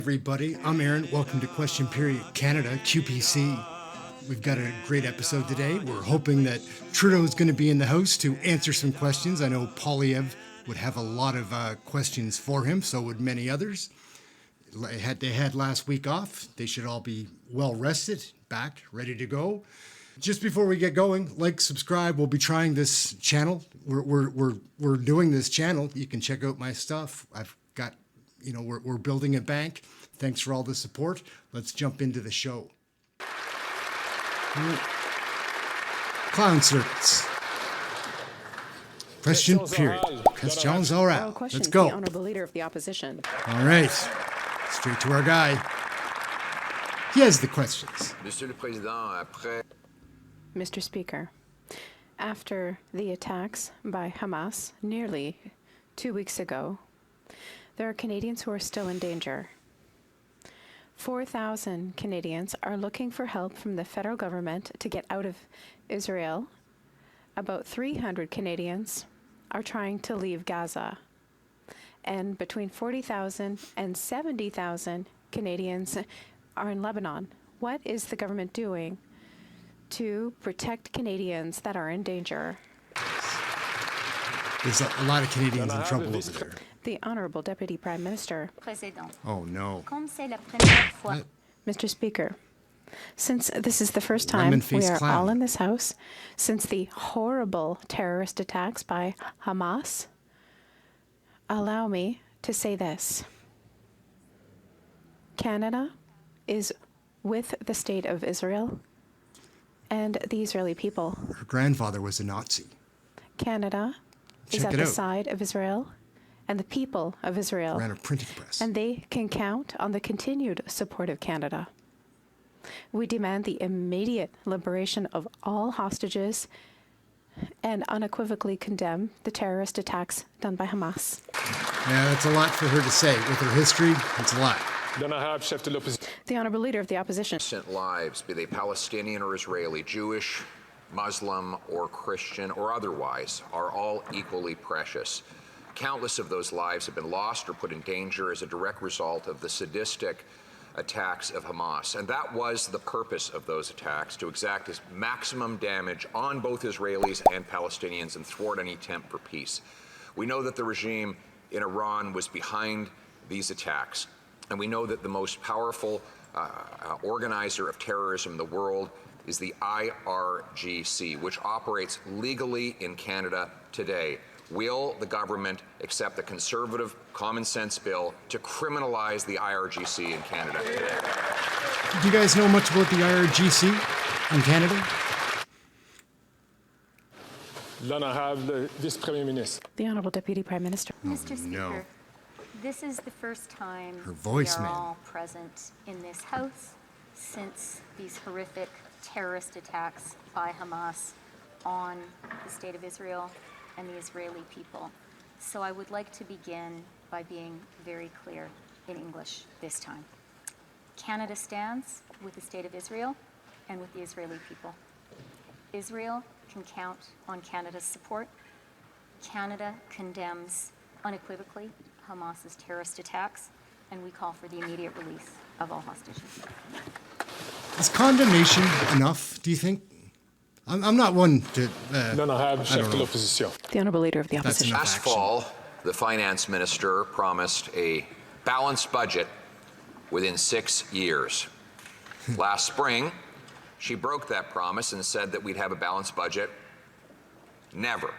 Everybody, I'm Ehren. Welcome to Question Period Canada, QPC. We've got a great episode today. We're hoping that Trudeau is going to be in the house to answer some questions. I know Poilievre would have a lot of questions for him, so would many others. They had last week off. They should all be well rested, back, ready to go. Just before we get going, like, subscribe. We'll be trying this channel. We're doing this channel. You can check out my stuff. I've got, we're building a bank. Thanks for all the support. Let's jump into the show. Clown circuits. Question period. Questions orales. Let's go. The honorable leader of the opposition. All right. Straight to our guy. He has the questions. Monsieur le Président, après... Mr. Speaker, after the attacks by Hamas nearly 2 weeks ago, there are Canadians who are still in danger. 4,000 Canadians are looking for help from the federal government to get out of Israel. About 300 Canadians are trying to leave Gaza. And between 40,000 and 70,000 Canadians are in Lebanon. What is the government doing to protect Canadians that are in danger? There's a lot of Canadians in trouble over there. The Honourable Deputy Prime Minister. Oh, no. What? Mr. Speaker, since this is the first time we are all in this house, since the horrible terrorist attacks by Hamas, allow me to say this. Canada is with the state of Israel and the Israeli people. Her grandfather was a Nazi. Canada is at the side of Israel and the people of Israel. Ran a printing press. And they can count on the continued support of Canada. We demand the immediate liberation of all hostages and unequivocally condemn the terrorist attacks done by Hamas. Yeah, that's a lot for her to say. With her history, it's a lot. The Honourable Leader of the Opposition. Innocent lives, be they Palestinian or Israeli, Jewish, Muslim or Christian or otherwise, are all equally precious. Countless of those lives have been lost or put in danger as a direct result of the sadistic attacks of Hamas. And that was the purpose of those attacks, to exact as maximum damage on both Israelis and Palestinians and thwart any attempt for peace. We know that the regime in Iran was behind these attacks. And we know that the most powerful organizer of terrorism in the world is the IRGC, which operates legally in Canada today. Will the government accept the conservative common sense bill to criminalize the IRGC in Canada? Do you guys know much about the IRGC in Canada? The Honourable Deputy Prime Minister. Mr. Speaker, no. This is the first time Her voice, we are man. all present in this house since these horrific terrorist attacks by Hamas on the state of Israel and the Israeli people. So I would like to begin by being very clear in English this time. Canada stands with the state of Israel and with the Israeli people. Israel can count on Canada's support. Canada condemns unequivocally Hamas's terrorist attacks, and we call for the immediate release of all hostages. Is condemnation enough, do you think? I'm not one to... I don't know. The Honourable Leader of the That's Opposition. enough Last action. fall, the finance minister promised a balanced budget within 6 years. Last spring, she broke that promise and said that we'd have a balanced budget. Never.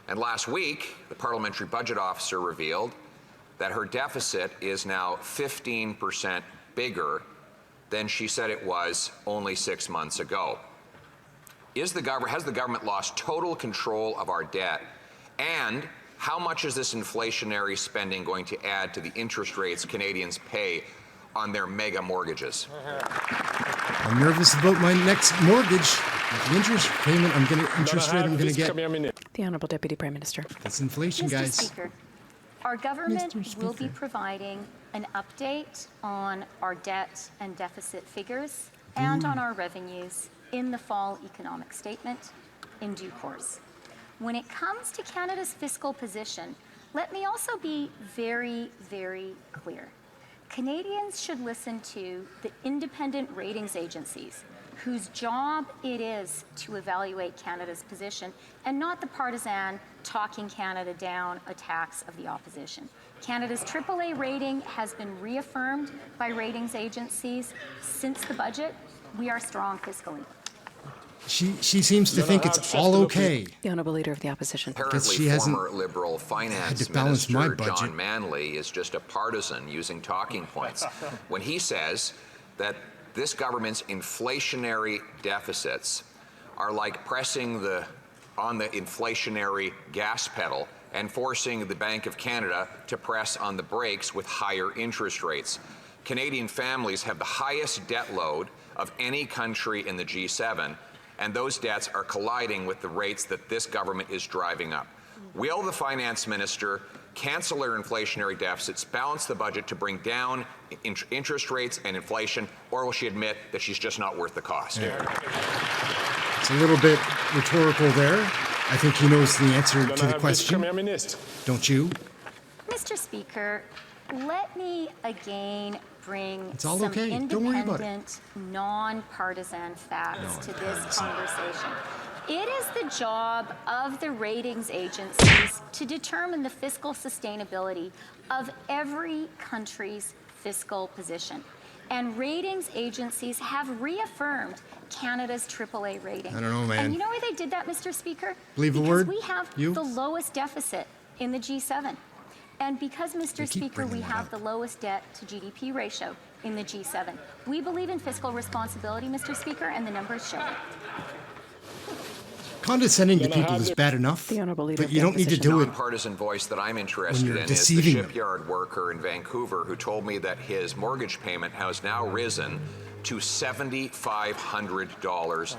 And last week, the parliamentary budget officer revealed that her deficit is now 15% bigger than she said it was only 6 months ago. Has the government lost total control of our debt? And how much is this inflationary spending going to add to the interest rates Canadians pay on their mega mortgages? I'm nervous about my next mortgage. The interest payment I'm going to get. The Honourable Deputy Prime Minister. That's inflation, Mr. guys. Speaker, our government Mr. will be Speaker. providing an update on our debt and deficit figures and on our revenues in the fall economic statement in due course. When it comes to Canada's fiscal position, let me also be very, very clear. Canadians should listen to the independent ratings agencies whose job it is to evaluate Canada's position and not the partisan talking Canada down attacks of the opposition. Canada's AAA rating has been reaffirmed by ratings agencies since the budget. We are strong fiscally. She seems to think it's all okay. The Honourable Leader of the Opposition. Apparently, she hasn't former Liberal Finance to balance my Minister budget. John Manley is just a partisan using talking points when he says that this government's inflationary deficits are like pressing on the inflationary gas pedal and forcing the Bank of Canada to press on the brakes with higher interest rates. Canadian families have the highest debt load of any country in the G7, and those debts are colliding with the rates that this government is driving up. Will the finance minister cancel their inflationary deficits, balance the budget to bring down interest rates and inflation, or will she admit that she's just not worth the cost? It's a little bit rhetorical there. I think he knows the answer to the question. Don't you? Mr. Speaker, let me again bring It's all some okay. Don't worry about it. independent, non-partisan facts to this conversation. It is the job of the ratings agencies to determine the fiscal sustainability of every country's fiscal position. And ratings agencies have reaffirmed Canada's AAA rating. I don't know, man. And you know why they did that, Mr. Speaker? Believe a because word? we have You? the lowest deficit in the G7. And because, Mr. keep Speaker, we bringing that have up. the lowest debt to GDP ratio in the G7. We believe in fiscal responsibility, Mr. Speaker, and the numbers show it. Condescending to people is bad enough, The Honourable Leader but of you the don't need to Opposition. do it. Nonpartisan voice that I'm interested you're in is the deceiving them. shipyard worker in Vancouver who told me that his mortgage payment has now risen to $7,500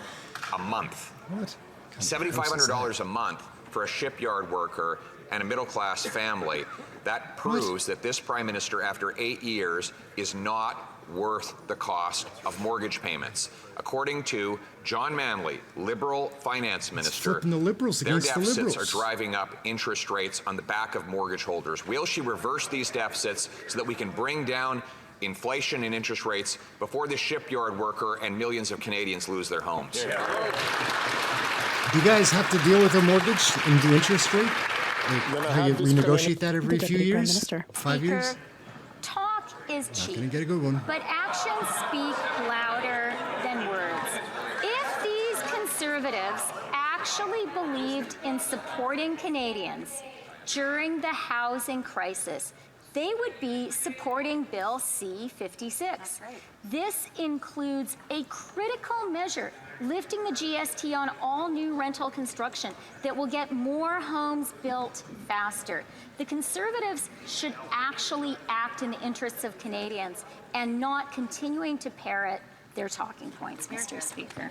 a month. What? $7,500 a month for a shipyard worker and a middle-class family. That proves that this Prime Minister, after 8 years, is not worth the cost of mortgage payments. According to John Manley, Liberal Finance Minister, flipping the Liberals their against the deficits Liberals. are driving up interest rates on the back of mortgage holders. Will she reverse these deficits so that we can bring down inflation and interest rates before the shipyard worker and millions of Canadians lose their homes? Do you guys have to deal with a mortgage and the interest rate? Like how you renegotiate that every The few Deputy Prime years? Minister. 5 years? Speaker, talk is cheap. Gonna get a good one. But actions speak louder than words. If these conservatives actually believed in supporting Canadians during the housing crisis, they would be supporting Bill C-56. This includes a critical measure lifting the GST on all new rental construction that will get more homes built faster. The Conservatives should actually act in the interests of Canadians and not continuing to parrot their talking points, Mr. Speaker.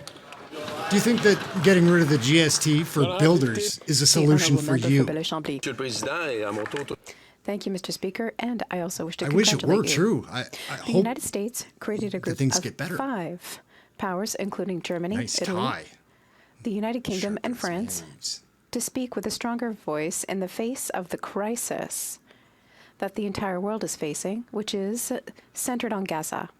Do you think that getting rid of the GST for builders is a solution The for Honourable you? Member for Belleuil-Chambly. Thank you, Mr. Speaker, and I also wish to I wish congratulate it were you. true. I The hope United States created a group things of get better. 5 powers, including Germany, nice Italy, tie. the United Kingdom, and Sharpens France, blades. to speak with a stronger voice in the face of the crisis that the entire world is facing, which is centered on Gaza.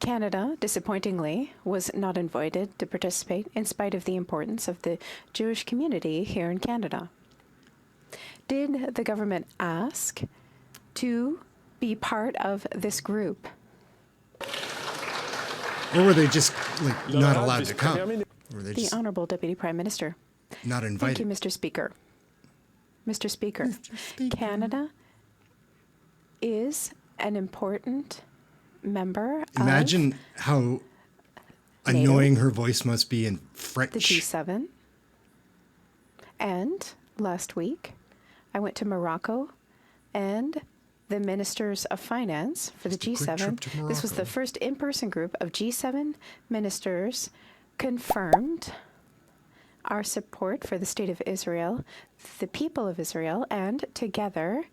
Canada, disappointingly, was not invited to participate in spite of the importance of the Jewish community here in Canada. Did the government ask to be part of this group? Or were they just like not allowed to come? Or were they The just Honourable Deputy Prime Minister. not Thank invited? you, Mr. Speaker. Mr. Speaker, Canada is an important member Imagine how annoying her voice must be in of the French. G7. And last week, I went to Morocco and the Ministers of Finance for the Just a quick G7. trip to This was the Morocco. first in-person group of G7 ministers confirmed our support for the state of Israel, the people of Israel, and together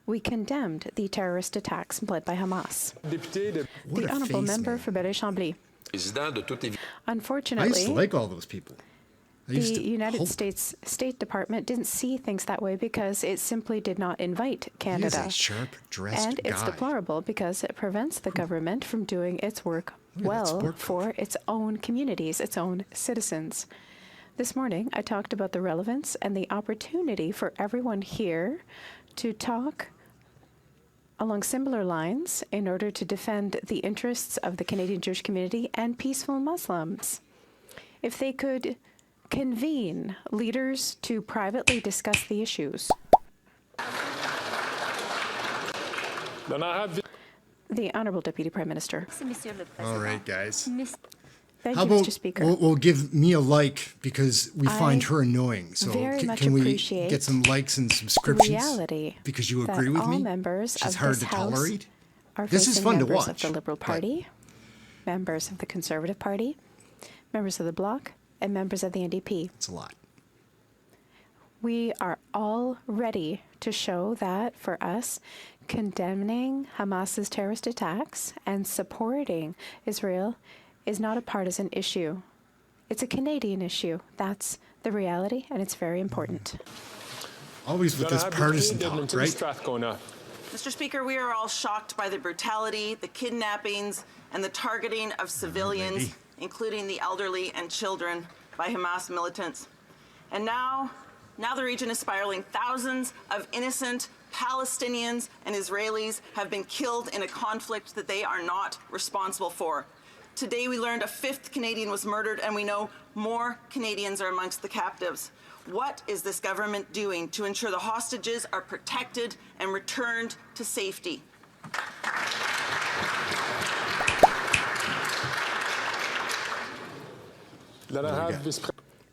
we condemned the terrorist attacks led by Hamas. What The a Honourable face, Member man. for Belleuil-Chambly. I used Unfortunately, to like all those people. I The used to United hope. States State Department didn't see things that way because it simply did not invite He is Canada. a sharp-dressed And it's guy. deplorable because it prevents the government from doing its work Look at that well sport coat. for its own communities, its own citizens. This morning, I talked about the relevance and the opportunity for everyone here to talk along similar lines in order to defend the interests of the Canadian Jewish community and peaceful Muslims. If they could convene leaders to privately discuss the issues. The Honourable Deputy Prime Minister. Monsieur le All Président. right, guys. Thank How you, about Mr. Speaker. we'll give me a like because we find I her annoying. So very much can we appreciate get some likes and the subscriptions? reality Because you that agree with all me? members She's of hard this to House tolerate. are This is facing fun to members of watch, the Liberal but- Party, members of the Conservative Party, members of the Bloc, and members of the NDP. It's a lot. We are all ready to show that for us, condemning Hamas's terrorist attacks and supporting Israel is not a partisan issue. It's a Canadian issue. That's the reality, and it's very important. Always with this partisan talk, right? Mr. Speaker, we are all shocked by the brutality, the kidnappings, and the targeting of civilians, lady. including the elderly and children, by Hamas militants. And now the region is spiraling. Thousands of innocent Palestinians and Israelis have been killed in a conflict that they are not responsible for. Today we learned a fifth Canadian was murdered, and we know more Canadians are amongst the captives. What is this government doing to ensure the hostages are protected and returned to safety?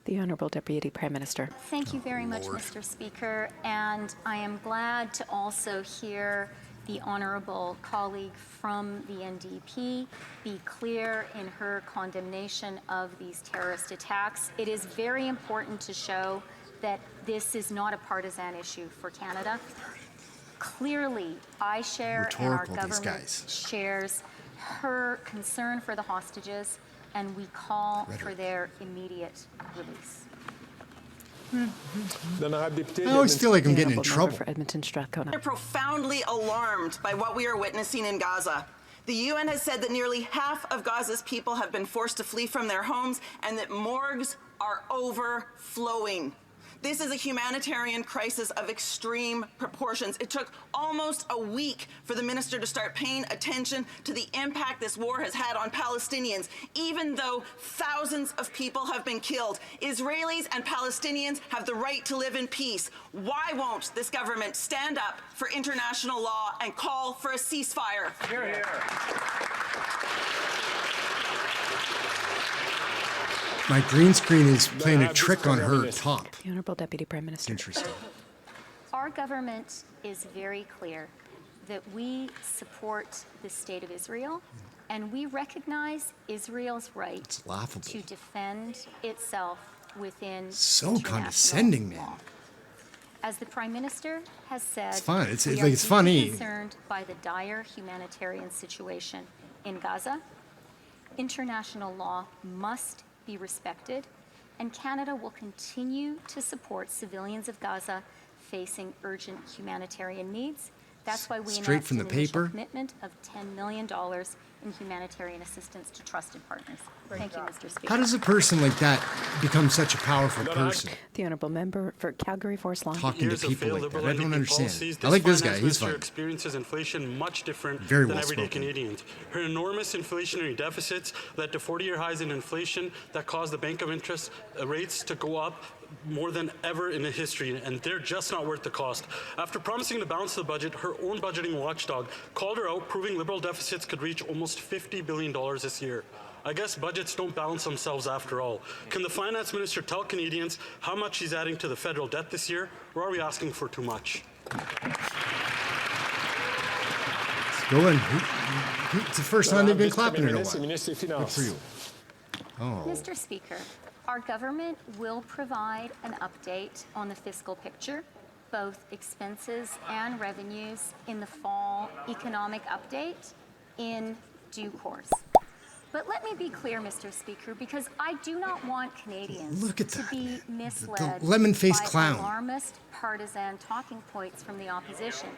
The Honourable Deputy Prime Minister. Thank you very much, Mr. Speaker, and I am glad to also hear the honourable colleague from the NDP be clear in her condemnation of these terrorist attacks. It is very important to show that this is not a partisan issue for Canada. Clearly, I share and our Rhetorical, these government guys. shares her concern for the hostages, and we call for Rhetoric. their immediate release. I always feel like I'm The getting in Honourable trouble. Member for Edmonton Strathcona. We're profoundly alarmed by what we are witnessing in Gaza. The UN has said that nearly half of Gaza's people have been forced to flee from their homes and that morgues are overflowing. This is a humanitarian crisis of extreme proportions. It took almost a week for the minister to start paying attention to the impact this war has had on Palestinians, even though thousands of people have been killed. Israelis and Palestinians have the right to live in peace. Why won't this government stand up for international law and call for a ceasefire? Hear, hear. My green screen is playing a trick on her top. The Honourable Deputy Prime Minister. Interesting. Our government is very clear that we support the state of Israel and we recognize Israel's right It's laughable. to defend itself within So international condescending, man. law. As the Prime Minister has said, It's fun. It's we like are it's deeply funny. concerned by the dire humanitarian situation in Gaza. International law must be respected, and Canada will continue to support civilians of Gaza facing urgent humanitarian needs. That's why we Straight announced from an the initial paper. commitment of $10 million in humanitarian assistance to trusted partners. Thank you, Mr. Speaker. How does a person like that become such a powerful person? The Honourable Member for Calgary Forest Lawn. Talking to Years of people failed like that. liberal I don't NDP understand. policies, I like this finance guy. He's minister fun. experiences inflation much different Very than well everyday spoken. Canadians. Her enormous inflationary deficits led to 40-year highs in inflation that caused the Bank of Interest rates to go up more than ever in the history, and they're just not worth the cost. After promising to balance the budget, her own budgeting watchdog called her out, proving Liberal deficits could reach almost $50 billion this year. I guess budgets don't balance themselves after all. Can the Finance Minister tell Canadians how much he's adding to the federal debt this year, or are we asking for too much? Go in. It's the first time they've been clapping in a while. Good for you. Mr. Speaker, our government will provide an update on the fiscal picture, both expenses and revenues, in the fall economic update in due course. But let me be clear, Mr. Speaker, because I do not want Canadians Look at to that. be misled lemon-faced by clown. alarmist partisan talking points from the opposition.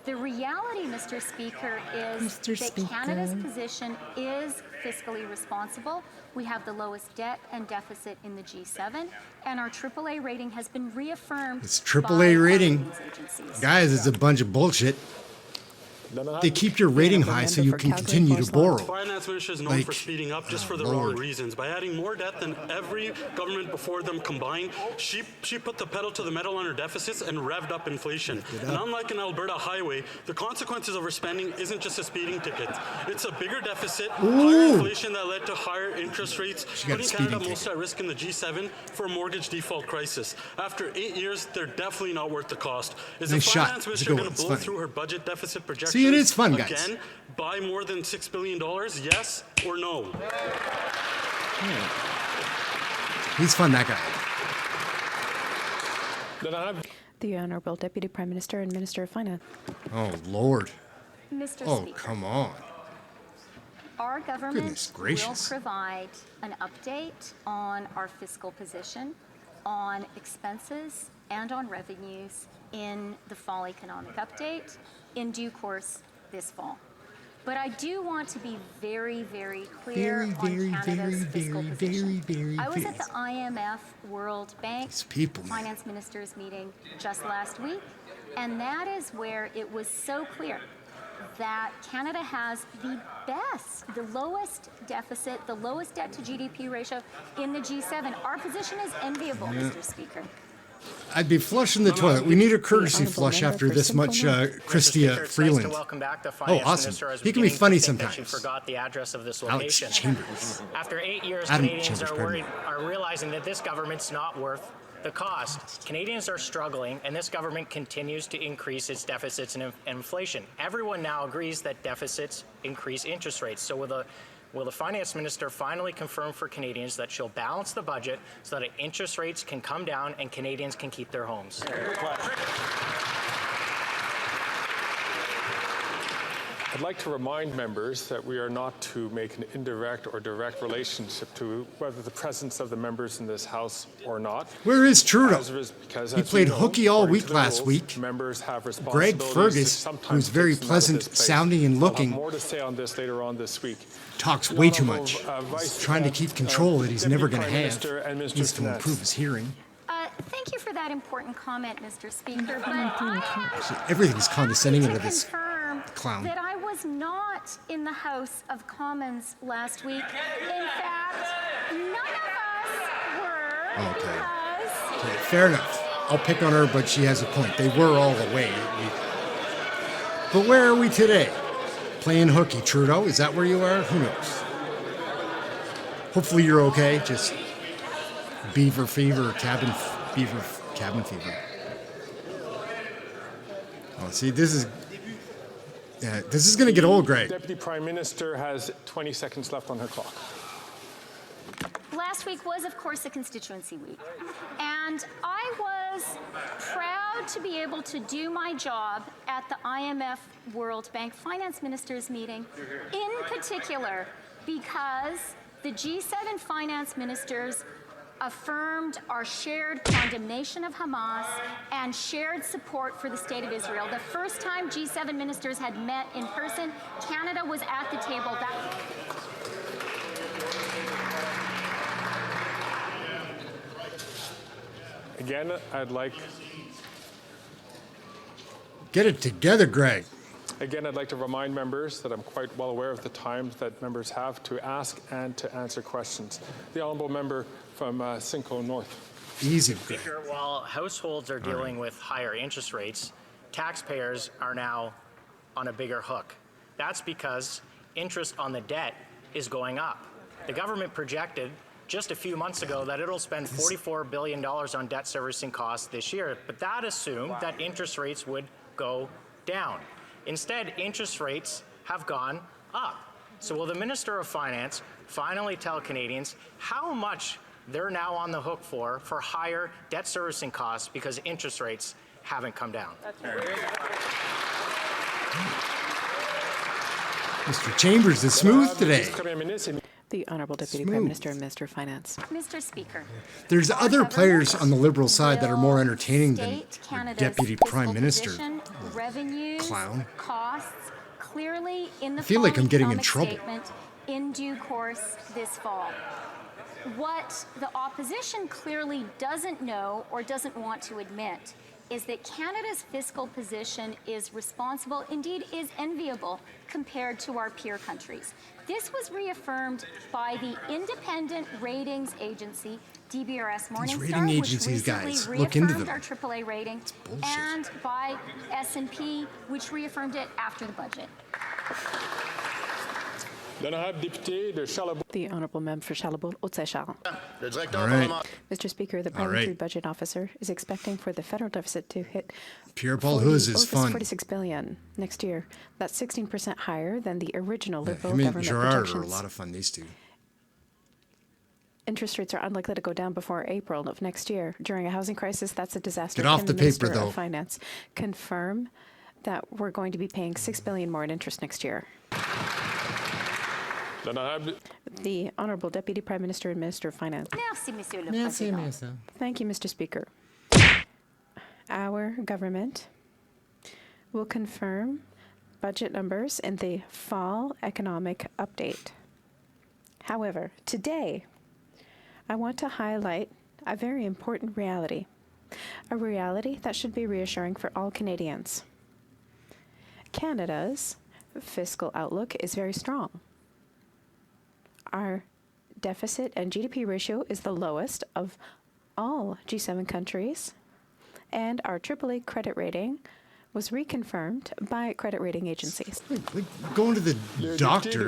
The reality, Mr. Speaker, is that Canada's position is fiscally responsible. We have the lowest debt and deficit in the G7, and our AAA rating has been reaffirmed. It's by AAA our rating. ratings agencies. Guys, it's a bunch of bullshit. They keep your rating high so you can continue to borrow. The finance minister is known for speeding up just for the wrong Lord. reasons. By adding more debt than every government before them combined, she put the pedal to the metal on her deficits and revved up inflation. And unlike an Alberta highway, the consequences of her spending isn't just a speeding ticket. It's a bigger deficit, higher inflation that led to higher interest rates, got a putting speeding Canada most ticket. at risk in the G7 for a mortgage default crisis. After 8 years, they're definitely not worth the cost. Is Nice the shot. finance It's a minister good going one. to It's blow funny. through her budget deficit projections? See, it is fun, guys. Again, by more than $6 billion, yes or no? He's fun, that guy. The Honourable Deputy Prime Minister and Minister of Finance. Oh, Lord. Mr. Oh, Speaker, come on. our government Goodness will gracious. provide an update on our fiscal position, on expenses, and on revenues in the fall economic update in due course this fall. But I do want to be very, very clear on Canada's fiscal position. I was at the IMF World Bank These people, man. finance ministers meeting just last week, and that is where it was so clear that Canada has the best, the lowest deficit, the lowest debt to GDP ratio in the G7. Our position is enviable, Mr. Speaker. I'd be flushing the toilet. We need a courtesy honourable flush member after for this Simcoe much North. Christia It's Freeland. nice to welcome back the finance awesome. minister. I was He can be beginning to funny think that she sometimes. forgot the address of this Alex location. Chambers. After 8 years, Adam Canadians Chambers, are pardon me. realizing that this government's not worth the cost. Canadians are struggling, and this government continues to increase its deficits and inflation. Everyone now agrees that deficits increase interest rates. So will the finance minister finally confirm for Canadians that she'll balance the budget so that interest rates can come down and Canadians can keep their homes? I'd like to remind members that we are not to make an indirect or direct relationship to whether the presence of the members in this House or not. Where is Trudeau? Because, He as played you know, hooky all according week to the last rules, week. Members have Greg responsibilities Fergus, to sometimes who's very take them out of pleasant this place. sounding and I'll looking, have more to say on this later on this week. talks The way too Honourable, much. Vice- He's trying to keep control that he's Deputy never going to Prime have. Minister and Minister Needs of to Finance. improve his hearing. Thank you for that important comment, Mr. Speaker. But I Everything's condescending have into to this confirm clown. that I was not in the House of Commons last week. In fact, none of us were Okay. because Okay, fair enough. I'll pick on her, but she has a point. They were all away. But where are we today? Playing hooky, Trudeau? Is that where you are? Who knows? Hopefully you're okay. Just beaver fever, cabin fever. Oh, see, this is going to get old, Greg. Deputy Prime Minister has 20 seconds left on her clock. last week was, of course, a constituency week. And I was proud to be able to do my job at the IMF World Bank Finance Ministers meeting, in particular because the G7 finance ministers affirmed our shared condemnation of Hamas and shared support for the State of Israel. The first time G7 ministers had met in person, Canada was at the table. Again, I'd like Get it together, Greg. to remind members that I'm quite well aware of the times that members have to ask and to answer questions. The honourable member from Simcoe North. Easy, Greg. Speaker, while households are dealing with higher interest rates, taxpayers are now on a bigger hook. That's because interest on the debt is going up. The government projected just a few months ago that it'll spend $44 billion on debt servicing costs this year, but that assumed that interest rates would go down. Instead, interest rates have gone up. So will the Minister of Finance finally tell Canadians how much they're now on the hook for higher debt servicing costs because interest rates haven't come down? Mr. Chambers is smooth today. The Honourable Deputy Smooth. Prime Minister and Minister of Finance. Mr. Speaker, There's our other players government on the Liberal side that are more will entertaining than state our Canada's Deputy fiscal Prime Minister. position, revenues, clown. costs clearly in the I feel like fall I'm getting in economic trouble. statement in due course this fall. What the opposition clearly doesn't know or doesn't want to admit is that Canada's fiscal position is responsible, indeed is enviable, compared to our peer countries. This was reaffirmed by the independent ratings agency, DBRS Morningstar, rating which agencies, recently guys, look into reaffirmed them. our AAA rating, bullshit. and by S&P, which reaffirmed it after the budget. L'honorable député de Charlebourg. The Honourable Member for Charlebourg-Haute-Saint-Charles. All right. Mr. Speaker, the Parliamentary Budget Officer is expecting for the federal deficit to hit Pierre Paul Huz is fun. 46 billion next year. That's 16% higher than the original Liberal Him and government Gerard are a projections. lot of fun, these two. Interest rates are unlikely to go down before April of next year. During a housing crisis, that's a disaster. Get off Can the Minister paper, though. of Finance confirm that we're going to be paying $6 billion more in interest next year? L'honorable The Honourable Deputy Prime Minister and Minister of Finance. Merci, Monsieur le Président. Thank you, Mr. Speaker. Our government will confirm budget numbers in the fall economic update. However, today, I want to highlight a very important reality, a reality that should be reassuring for all Canadians. Canada's fiscal outlook is very strong. Our deficit and GDP ratio is the lowest of all G7 countries, and our AAA credit rating was reconfirmed by credit rating agencies. Like going to the doctor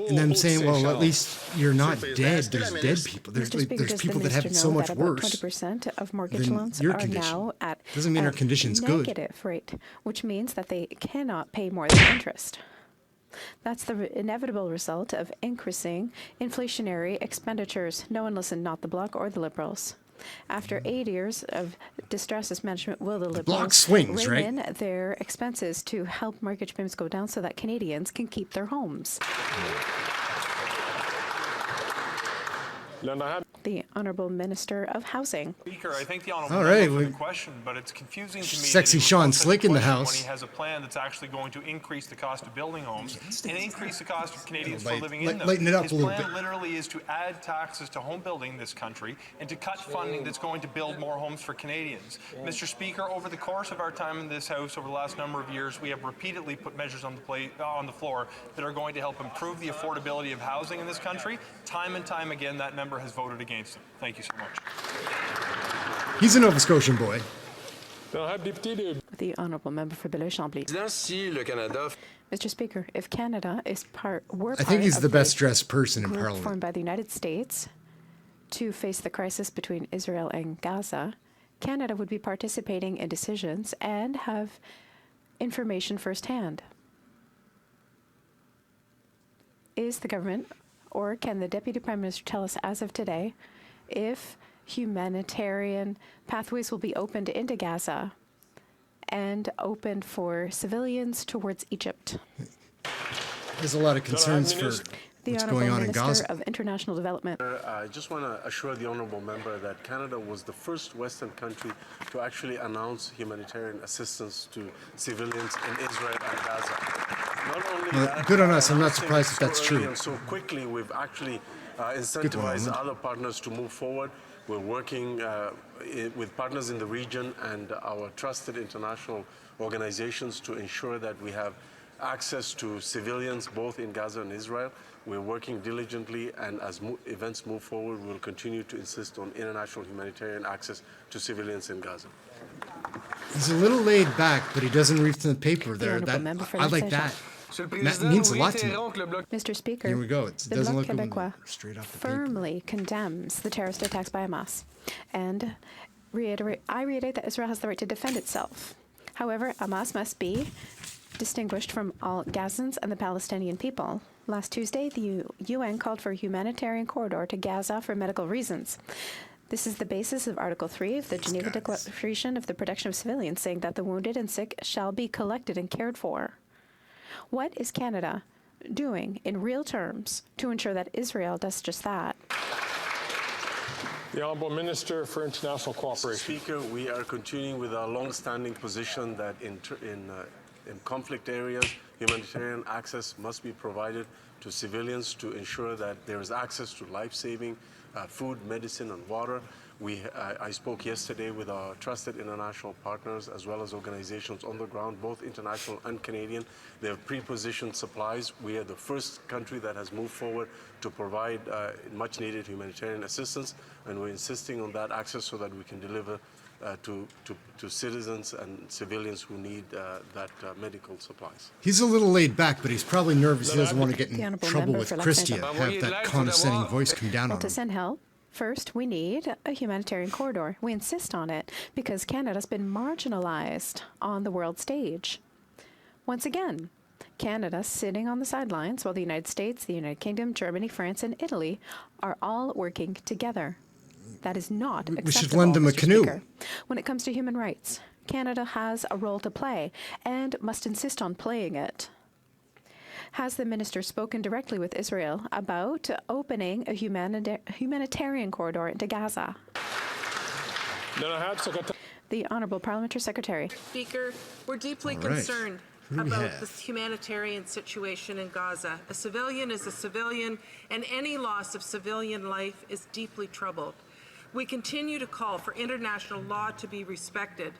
and then saying, well, at least you're not dead. There's dead people. There's, Mr. Speaker, there's does people the that have minister it so know much that about worse 20% of mortgage than loans your are condition. now at Doesn't mean a our condition's good. negative rate, which means that they cannot pay more than interest. That's the inevitable result of increasing inflationary expenditures. No one listened, not the Bloc or the Liberals. After 8 years of distress management, will the Liberals Bloc swings, rein right? in their expenses to help mortgage payments go down so that Canadians can keep their homes? L'honorable The Honourable Minister of Housing. Speaker, I think the honourable All right, member for we- the question, but it's confusing to me. Sexy that he Sean would pose such a Slick in the question house. When he has a plan that's actually going to increase the cost of building homes and increase the cost of Canadians for living in them. Lighten it up His a little plan bit. literally is to add taxes to home building in this country and to cut funding that's going to build more homes for Canadians. Mr. Speaker, over the course of our time in this House over the last number of years, we have repeatedly put measures on the floor that are going to help improve the affordability of housing in this country. Time and time again, that member has voted against them. Thank you so much. He's a Nova Scotian boy. l'honorable député de The Honourable Member for Belleuil-Chambly. Mr. Speaker, if Canada is I think he's the best dressed person in group Parliament. formed by the United States to face the crisis between Israel and Gaza, Canada would be participating in decisions and have information firsthand. Is the government, or can the Deputy Prime Minister tell us as of today, if humanitarian pathways will be opened into Gaza and opened for civilians towards Egypt? There's a lot of concerns for The what's Honourable going on in Minister Gaza. of International Development. I just want to assure the honourable member that Canada was the first Western country to actually announce humanitarian assistance to civilians in Israel and Gaza. Not only Well, that, good on us. I'm not announcing surprised it if that's so true. early and so quickly, we've actually Good incentivized one. other partners to move forward. We're working with partners in the region and our trusted international organizations to ensure that we have access to civilians both in Gaza and Israel. We're working diligently, and as events move forward, we'll continue to insist on international humanitarian access to civilians in Gaza. He's a little laid back, but he doesn't read from the paper there. Honourable That Member for I like Saint-Jean. that. That means a lot to me. Mr. Speaker, Here we go. It the doesn't Bloc look good Québécois straight off the paper. firmly condemns the terrorist attacks by Hamas and I reiterate that Israel has the right to defend itself. However, Hamas must be distinguished from all Gazans and the Palestinian people. Last Tuesday, the UN called for a humanitarian corridor to Gaza for medical reasons. This is the basis of Article 3 of the Geneva Declaration of the Protection of Civilians, saying that the wounded and sick shall be collected and cared for. What is Canada doing in real terms to ensure that Israel does just that? The Honourable Minister for International Cooperation. Speaker, we are continuing with our long-standing position that in conflict areas, humanitarian access must be provided to civilians to ensure that there is access to life-saving food, medicine, and water. I spoke yesterday with our trusted international partners as well as organizations on the ground, both international and Canadian. They have pre-positioned supplies. We are the first country that has moved forward to provide much-needed humanitarian assistance, and we're insisting on that access so that we can deliver to citizens and civilians who need that medical supplies. He's a little laid back, but he's probably nervous. He doesn't want to get in trouble with Christia, have that condescending voice come down on To him. send help, first we need a humanitarian corridor. We insist on it because Canada's been marginalized on the world stage. Once again, Canada sitting on the sidelines while the United States, the United Kingdom, Germany, France, and Italy are all working together. That is not acceptable. We should lend them a Mr. canoe. Speaker. When it comes to human rights, Canada has a role to play and must insist on playing it. Has the minister spoken directly with Israel about opening a humanitarian corridor into Gaza? The Honourable Parliamentary Secretary. Speaker, we're deeply concerned about the humanitarian situation in Gaza. A civilian is a civilian, and any loss of civilian life is deeply troubled. We continue to call for international law to be respected.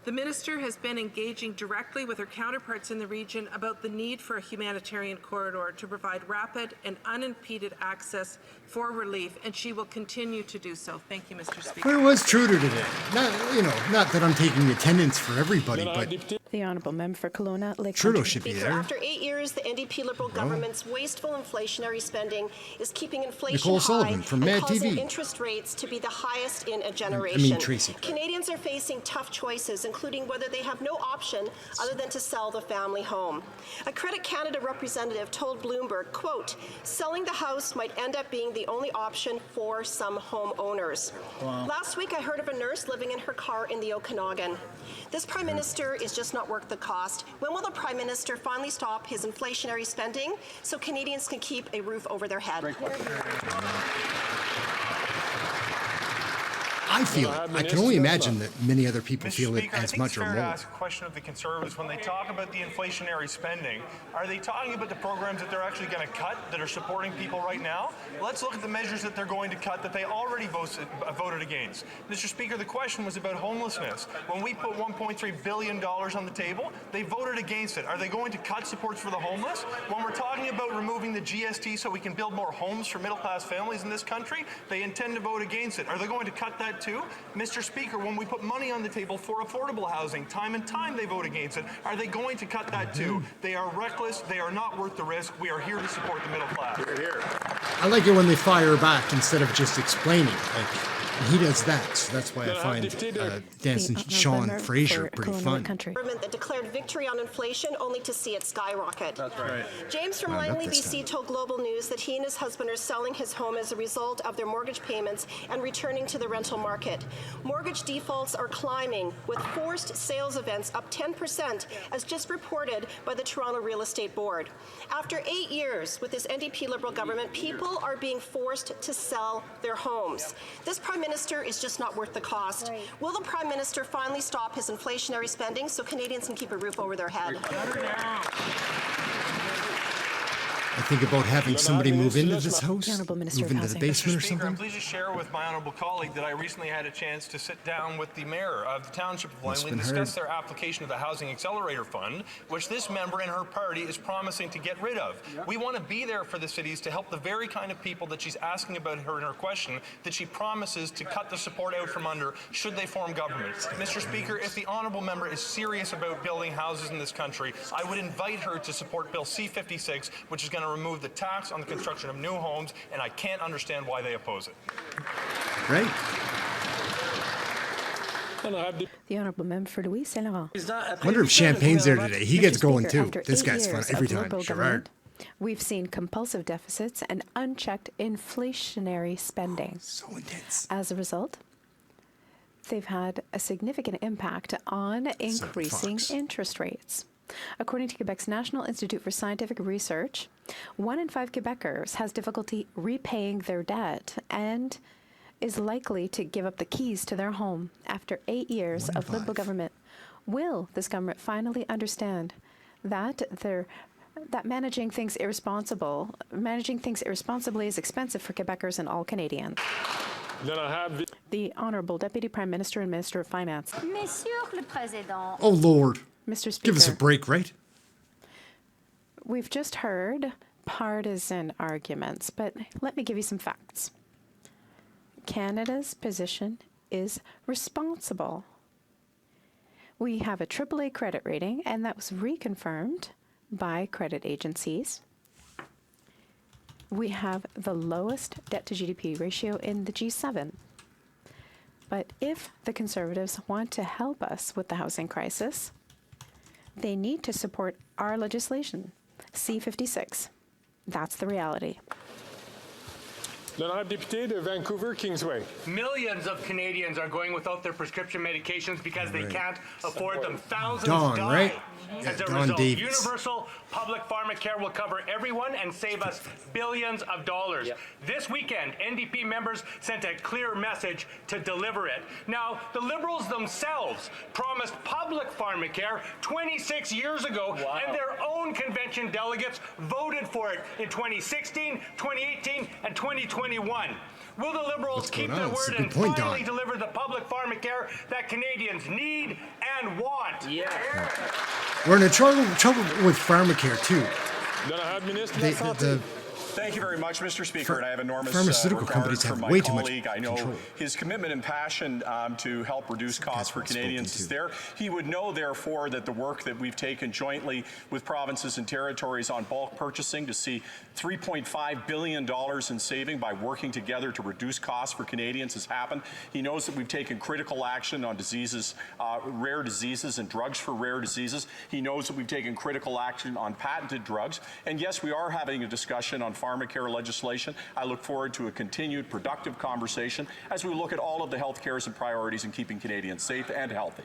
The minister has been engaging directly with her counterparts in the region about the need for a humanitarian corridor to provide rapid and unimpeded access for relief, and she will continue to do so. Thank you, Mr. Speaker. Where was Trudeau today? Not that I'm taking attendance for everybody, but the Honourable Member for Kelowna Lake Trudeau Country. should be Speaker, there. after 8 years, the NDP Liberal government's wasteful inflationary spending is keeping inflation Nicole high Sullivan from and Mad causing TV. interest rates to be the highest in a generation. Tracy. Canadians are facing tough choices, including whether they have no option other than to sell the family home. A Credit Canada representative told Bloomberg, quote, selling the house might end up being the only option for some homeowners. Wow. Last week, I heard of a nurse living in her car in the Okanagan. This Prime Minister is just not worth the cost. When will the Prime Minister finally stop his inflationary spending so Canadians can keep a roof over their head? I feel it. I can only imagine that many other people feel it as much or I think it's fair to more. ask a question of the Conservatives. When they talk about the inflationary spending, are they talking about the programs that they're actually going to cut that are supporting people right now? Let's look at the measures that they're going to cut that they already voted against. Mr. Speaker, the question was about homelessness. When we put $1.3 billion on the table, they voted against it. Are they going to cut supports for the homeless? When we're talking about removing the GST so we can build more homes for middle-class families in this country, they intend to vote against it. Are they going to cut that too? Mr. Speaker, when we put money on the table for affordable housing, time and time they vote against it. Are they going to cut that too? They are reckless. They are not worth the risk. We are here to support the middle class. I like it when they fire back instead of just explaining. He does that, so that's why I find dancing Sean Fraser pretty fun. Government that declared victory on inflation only to see it skyrocket. That's right. James from Langley, BC told Global News that he and his husband are selling his home as a result of their mortgage payments and returning to the rental market. Mortgage defaults are climbing, with forced sales events up 10%, as just reported by the Toronto Real Estate Board. After 8 years with this NDP Liberal government, people are being forced to sell their homes. This Prime Minister is just not worth the cost. Right. Will the Prime Minister finally stop his inflationary spending so Canadians can keep a roof over their head? I think about having somebody move into this house, move into the basement or something. I'm pleased to share with my honourable colleague that I recently had a chance to sit down with the mayor of the Township of Langley and discuss their application of the Housing Accelerator Fund, which this member and her party is promising to get rid of. We want to be there for the cities to help the very kind of people that she's asking about her in her question, that she promises to cut the support out from under should they form government. Mr. Speaker, if the honourable member is serious about building houses in this country, I would invite her to support Bill C-56, which is going to remove the tax on the construction of new homes, and I can't understand why they oppose it. Right. The Honourable Member for Louis Saint Laurent. I wonder if Champagne's there today. He gets going too. This guy's fun every time. Gerard. We've seen compulsive deficits and unchecked inflationary spending. So intense. As a result, they've had a significant impact on increasing interest rates. According to Quebec's National Institute for Scientific Research, 1 in 5 Quebecers has difficulty repaying their debt and is likely to give up the keys to their home after 8 years of Liberal government. Will this government finally understand that managing things irresponsibly is expensive for Quebecers and all Canadians? Then I have the Honourable Deputy Prime Minister and Minister of Finance. Monsieur le Président. Oh, Lord. Mr. Speaker. Give us a break, right? We've just heard partisan arguments, but let me give you some facts. Canada's position is responsible. We have a AAA credit rating, and that was reconfirmed by credit agencies. We have the lowest debt-to-GDP ratio in the G7. But if the Conservatives want to help us with the housing crisis, they need to support our legislation, C-56. That's the reality. L'honorable député de Vancouver, Kingsway. Millions of Canadians are going without their prescription medications because they can't afford them. Thousands Dawn, die. right? As a Dawn result, Davis. universal public pharmacare will cover everyone and save us billions of dollars. This weekend, NDP members sent a clear message to deliver it. Now, the Liberals themselves promised public pharmacare 26 years ago, and their own convention delegates voted for it in 2016, 2018, and 2021. Will the Liberals keep their word and finally deliver the public pharmacare that Canadians need and want? We're in trouble with pharmacare, too. Thank you very much, Mr. Speaker, and I have enormous pharmaceutical regard companies for have my way too much colleague. I know control. his commitment and passion to help reduce costs for Canadians is there. He would know, therefore, that the work that we've taken jointly with provinces and territories on bulk purchasing to see $3.5 billion in saving by working together to reduce costs for Canadians has happened. He knows that we've taken critical action on diseases, rare diseases and drugs for rare diseases. He knows that we've taken critical action on patented drugs. And yes, we are having a discussion on pharmacare legislation. I look forward to a continued productive conversation as we look at all of the health cares and priorities in keeping Canadians safe and healthy.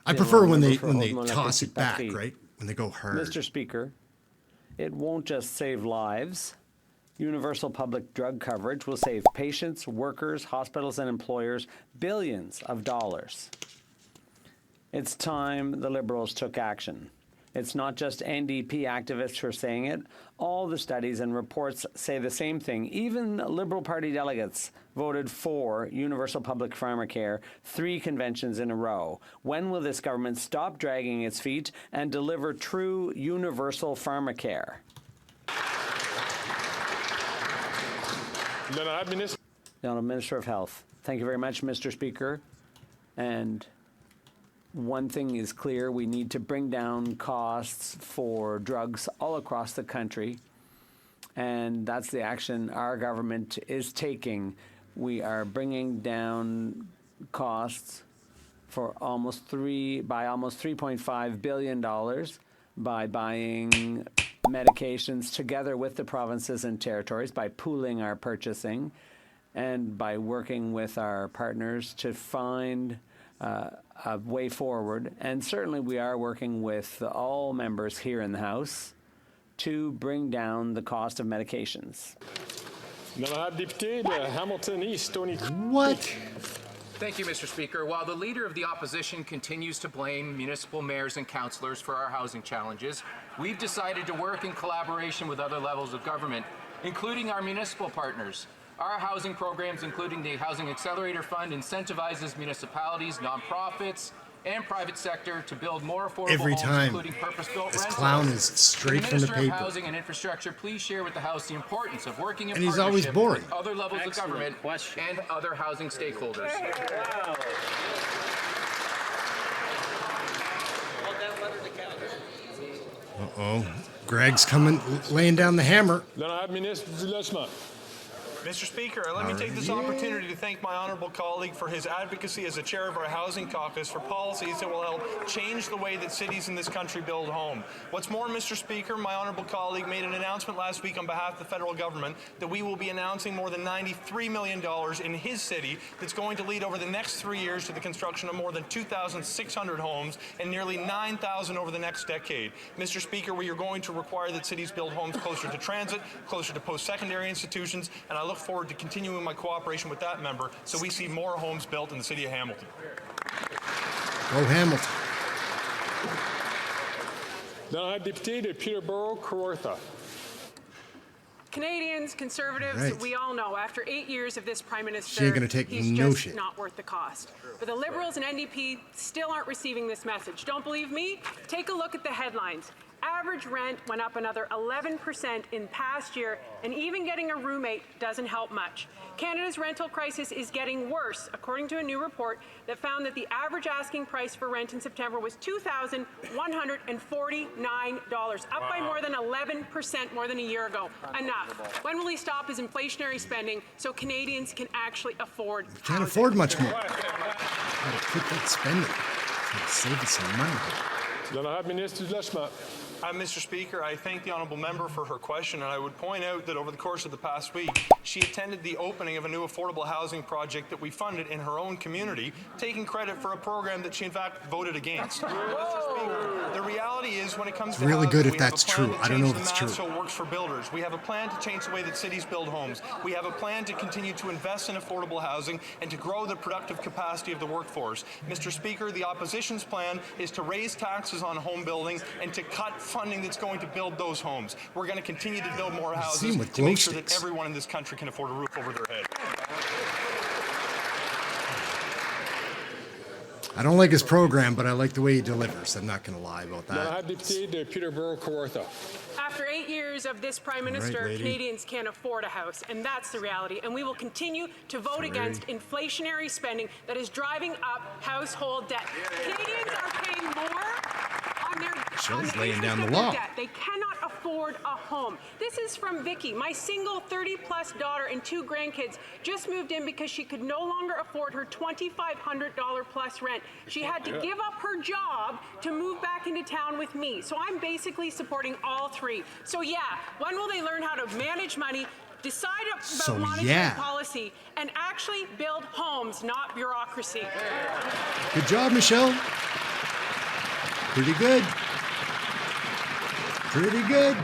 I prefer when they toss it back, right? When they go hard. Mr. Speaker, it won't just save lives. Universal public drug coverage will save patients, workers, hospitals, and employers billions of dollars. It's time the Liberals took action. It's not just NDP activists who are saying it. All the studies and reports say the same thing. Even Liberal Party delegates voted for universal public pharmacare 3 conventions in a row. When will this government stop dragging its feet and deliver true universal pharmacare? The Honourable Minister of Health. Thank you very much, Mr. Speaker. And one thing is clear, we need to bring down costs for drugs all across the country, and that's the action our government is taking. We are bringing down costs for almost $3.5 billion by buying medications together with the provinces and territories, by pooling our purchasing, and by working with our partners to find a way forward. And certainly we are working with all members here in the House to bring down the cost of medications. What? Thank you, Mr. Speaker. While the Leader of the Opposition continues to blame municipal mayors and councillors for our housing challenges, we've decided to work in collaboration with other levels of government, including our municipal partners. Our housing programs, including the Housing Accelerator Fund, incentivizes municipalities, nonprofits, and private sector to build more affordable homes, including purpose-built rentals. This clown is straight from the Minister paper. of Housing and Infrastructure, please share with the House the importance of working in And he's always partnership boring. with other levels of government and other housing stakeholders. Uh-oh. Greg's coming, laying down the hammer. Mr. Speaker, let me take this opportunity to thank my honourable colleague for his advocacy as the chair of our Housing Caucus for policies that will help change the way that cities in this country build home. What's more, Mr. Speaker, my honourable colleague made an announcement last week on behalf of the federal government that we will be announcing more than $93 million in his city that's going to lead over the next 3 years to the construction of more than 2,600 homes and nearly 9,000 over the next decade. Mr. Speaker, we are going to require that cities build homes closer to transit, closer to post-secondary institutions, and I look forward to continuing my cooperation with that member so we see more homes built in the city of Hamilton. Go Hamilton. Now, député de Peterborough-Kawartha. Canadians, Conservatives, Right. we all know after 8 years of this Prime Minister, She ain't gonna take he's no just shit. not worth the cost. But the Liberals and NDP still aren't receiving this message. Don't believe me? Take a look at the headlines. Average rent went up another 11% in past year, and even getting a roommate doesn't help much. Canada's rental crisis is getting worse, according to a new report that found that the average asking price for rent in September was $2,149, up by more than 11% more than a year ago. Enough. When will he stop his inflationary spending so Canadians can actually afford Can't housing? afford much more. Gotta quit that spending. Gotta save us some money. L'honorable ministre du Logement. Mr. Speaker, I thank the honourable member for her question, and I would point out that over the course of the past week, she attended the opening of a new affordable housing project that we funded in her own community, taking credit for a program that she in fact voted against. Mr. Speaker, the reality is when it comes to really housing, good if we have a that's plan true. to I don't know change if it's the true. math so it works for builders. We have a plan to change the way that cities build homes. We have a plan to continue to invest in affordable housing and to grow the productive capacity of the workforce. Mr. Speaker, the opposition's plan is to raise taxes on home building and to cut funding that's going to build those homes. We're going to continue to build more houses with to glow make sure that sticks. everyone in this country can afford a roof over their head. I don't like his program, but I like the way he delivers. I'm not going to lie about that. L'honorable député de Peterborough-Kawartha. After 8 years of this Prime Minister, lady. Canadians can't afford a house, and that's the reality. And we will continue to vote against inflationary spending that is driving up household debt. Canadians are paying more on their Michelle's on the laying interest down the of their law. debt. They cannot afford a home. This is from Vicky, my single 30-plus daughter and 2 grandkids just moved in because she could no longer afford her $2,500 plus rent. She had to give up her job to move back into town with me. So I'm basically supporting all 3. So yeah, when will they learn how to manage money, decide about monetary policy, and actually build homes, not bureaucracy? Good job, Michelle. Pretty good. Pretty good.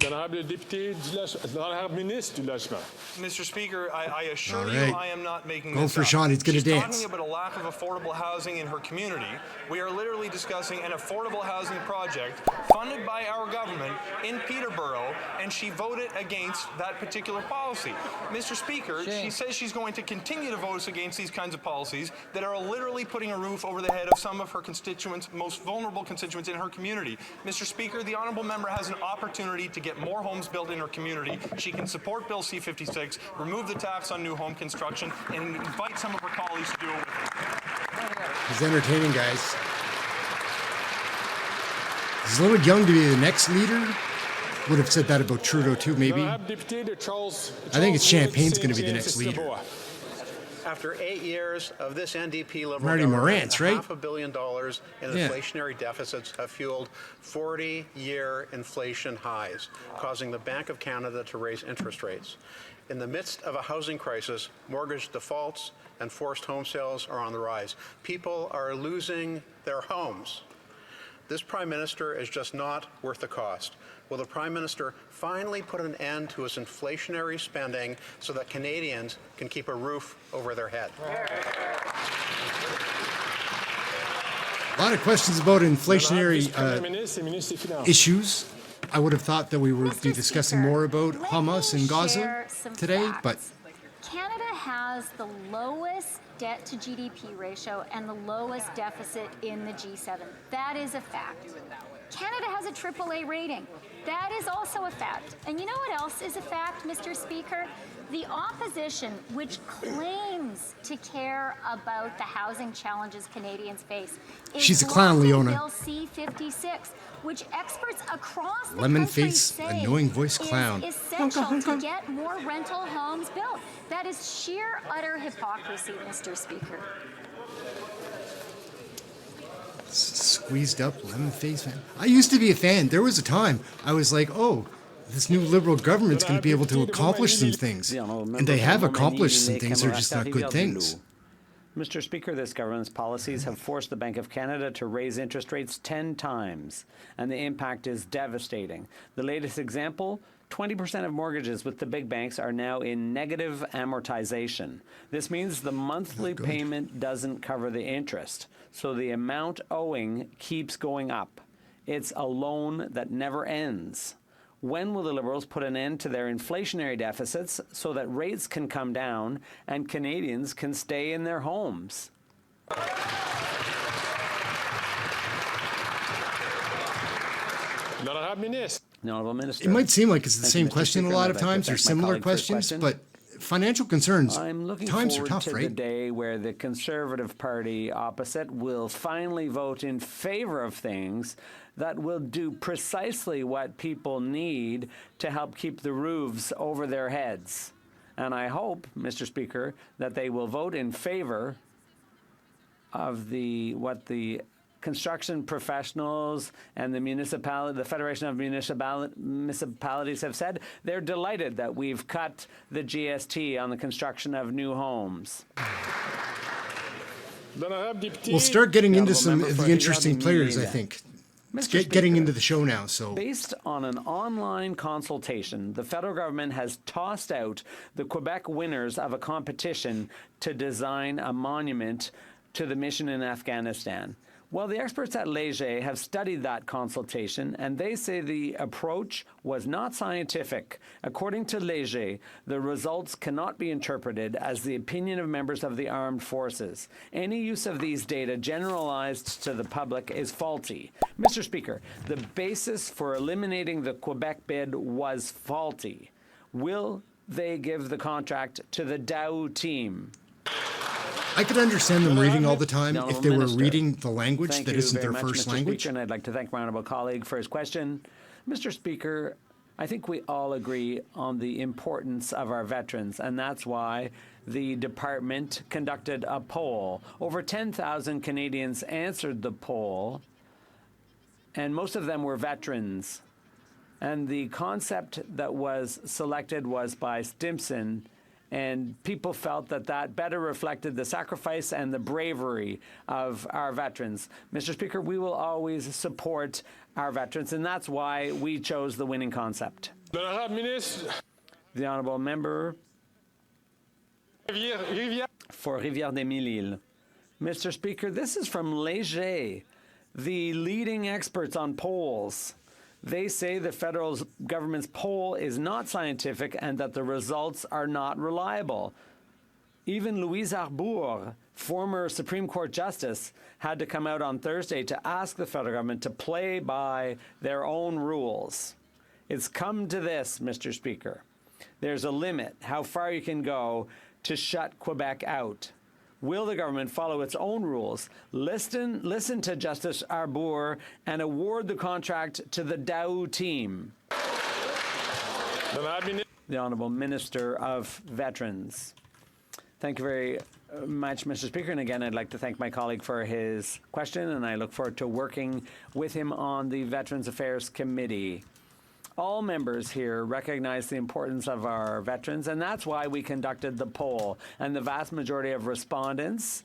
L'honorable député du Logement. L'honorable ministre du Logement. Mr. Speaker, I assure All you right. I am not making Go this for up. Sean. He's gonna She's dance. talking about a lack of affordable housing in her community. We are literally discussing an affordable housing project funded by our government in Peterborough, and she voted against that particular policy. Mr. Speaker, she says she's going to continue to vote against these kinds of policies that are literally putting a roof over the head of some of her constituents, most vulnerable constituents in her community. Mr. Speaker, the honourable member has an opportunity to get more homes built in her community. She can support Bill C-56, remove the tax on new home construction, and invite some of her colleagues to do it with her. He's entertaining, guys. He's a little young to be the next leader. Would have said that about Trudeau too, maybe. L'honorable député de Charles. I think it's Champagne's St. going to be the James next leader. Lisboa. After 8 years of this NDP Liberal Marty government, Morantz, right? $500 million in Yeah. inflationary deficits have fueled 40-year inflation highs, causing the Bank of Canada to raise interest rates. In the midst of a housing crisis, mortgage defaults and forced home sales are on the rise. People are losing their homes. This Prime Minister is just not worth the cost. Will the Prime Minister finally put an end to his inflationary spending so that Canadians can keep a roof over their head? A lot of questions about inflationary Premier ministre et ministre des Finances. issues. I would have thought that we would be discussing more about Hamas and Gaza share some today, facts. but Canada has the lowest debt to GDP ratio and the lowest deficit in the G7. That is a fact. Canada has a AAA rating. That is also a fact. And you know what else is a fact, Mr. Speaker? The opposition, which claims to care about the housing challenges Canadians face, is She's a clown, Leona. Bill C-56, which experts across the Lemon country face, say annoying voice clown. is essential to get more rental homes built. That is sheer, utter hypocrisy, Mr. Speaker. Squeezed up lemon face fan. I used to be a fan. There was a time I was like, oh, this new Liberal government's going to be able to accomplish some things. And they have accomplished some things. They're just not good things. Mr. Speaker, this government's policies have forced the Bank of Canada to raise interest rates 10 times, and the impact is devastating. The latest example, 20% of mortgages with the big banks are now in negative amortization. This means the monthly payment doesn't cover the interest, so the amount owing keeps going up. It's a loan that never ends. When will the Liberals put an end to their inflationary deficits so that rates can come down and Canadians can stay in their homes? The Honourable Minister. It might seem like it's the same Mr. question Speaker, a lot I'd of like to times or thank my similar colleague for his questions, question. but financial concerns, I'm looking times are forward tough, to the right? day where the Conservative Party opposite will finally vote in favor of things that will do precisely what people need to help keep the roofs over their heads. And I hope, Mr. Speaker, that they will vote in favor of what the construction professionals and the Federation of Municipalities have said. They're delighted that we've cut the GST on the construction of new homes. We'll start getting into some of the interesting players, I think. It's getting into the show now, so. Based on an online consultation, the federal government has tossed out the Quebec winners of a competition to design a monument to the mission in Afghanistan. Well, the experts at Léger have studied that consultation, and they say the approach was not scientific. According to Léger, the results cannot be interpreted as the opinion of members of the armed forces. Any use of these data generalized to the public is faulty. Mr. Speaker, the basis for eliminating the Quebec bid was faulty. Will they give the contract to the Dow team? I could understand them reading all the time if they were Minister. reading the language Thank that you isn't very their much, first Mr. language. Speaker, and I'd like to thank my honourable colleague for his question. Mr. Speaker, I think we all agree on the importance of our veterans, and that's why the department conducted a poll. Over 10,000 Canadians answered the poll, and most of them were veterans. And the concept that was selected was by Stimson, and people felt that that better reflected the sacrifice and the bravery of our veterans. Mr. Speaker, we will always support our veterans, and that's why we chose the winning concept. The honourable member for Rivière-des-Mille-Îles. Mr. Speaker, this is from Léger, the leading experts on polls. They say the federal government's poll is not scientific and that the results are not reliable. Even Louise Arbour, former Supreme Court Justice, had to come out on Thursday to ask the federal government to play by their own rules. It's come to this, Mr. Speaker. There's a limit how far you can go to shut Quebec out. Will the government follow its own rules, listen to Justice Arbour, and award the contract to the Dow team? The Honourable Minister of Veterans. Thank you very much, Mr. Speaker. And again, I'd like to thank my colleague for his question, and I look forward to working with him on the Veterans Affairs Committee. All members here recognize the importance of our veterans, and that's why we conducted the poll. And the vast majority of respondents